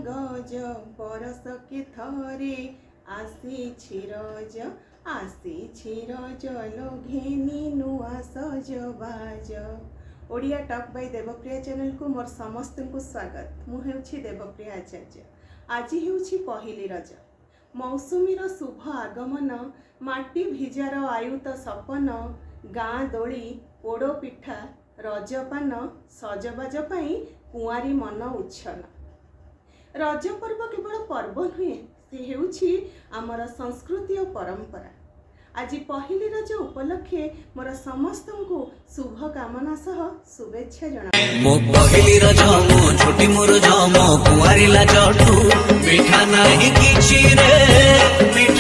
गज बरस के थरे आसी रज लोघेनी नुआ सजबाज। Odia talk by Devpriya channel को मोर समस्त को स्वागत। मु हेउछि देवप्रिया आचार्य। आज हेउछि पहिली रज। मौसुमीर शुभ आगमन, माटी भिजार आयुत सपन, गाँ दोली पोड़ पिठा रजपान, सजबाज पाई कुआरी मन उच्छन। रज पर्व केवल पर्व नुहे, से हेउछि आमर संस्कृति और परंपरा। आज पहिली रज उपलक्षे मोर समस्त को शुभ कामना सह शुभेच्छा जना। मो पहिली रज मो छोटी मोर जम कुआरी लाजठू मिठा नाही किछि रे।